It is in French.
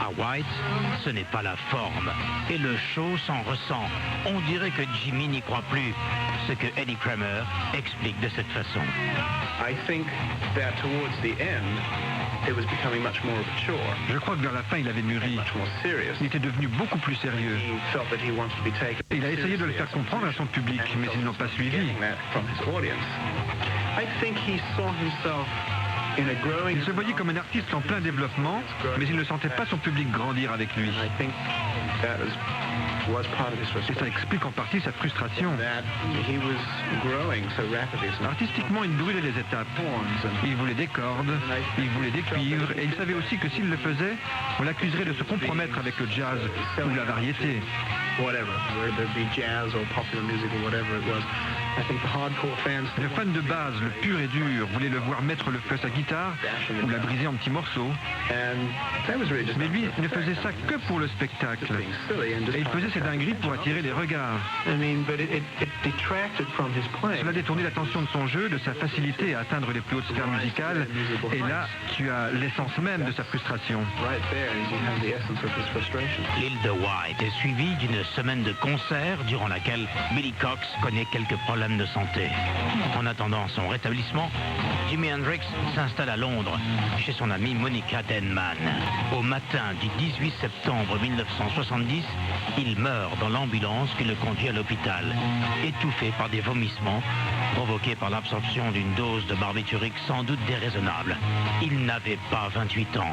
à White, ce n'est pas la forme. Et le show s'en ressent. On dirait que Jimmy n'y croit plus. Ce que Eddie Kramer explique de cette façon. Je crois que vers la fin, il avait mûri. Il était devenu beaucoup plus sérieux. Et il a essayé de le faire comprendre à son public, mais ils n'ont pas suivi. Il se voyait comme un artiste en plein développement, mais il ne sentait pas son public grandir avec lui. Et ça explique en partie sa frustration. Artistiquement, il brûlait les étapes. Il voulait des cordes, il voulait des cuivres, et il savait aussi que s'il le faisait, on l'accuserait de se compromettre avec le jazz ou la variété. Le fan de base, le pur et dur, voulait le voir mettre le feu à sa guitare ou la briser en petits morceaux. Mais lui ne faisait ça que pour le spectacle. Et il faisait ses dingueries pour attirer les regards. Cela détournait l'attention de son jeu, de sa facilité à atteindre les plus hautes sphères musicales. Et là, tu as l'essence même de sa frustration. L'île de White est suivie d'une semaine de concerts durant laquelle Billy Cox connaît quelques problèmes de santé. En attendant son rétablissement, Jimi Hendrix s'installe à Londres, chez son amie Monica Denman. Au matin du 18 septembre 1970, il meurt dans l'ambulance qui le conduit à l'hôpital, étouffé par des vomissements provoqués par l'absorption d'une dose de barbiturique sans doute déraisonnable. Il n'avait pas 28 ans.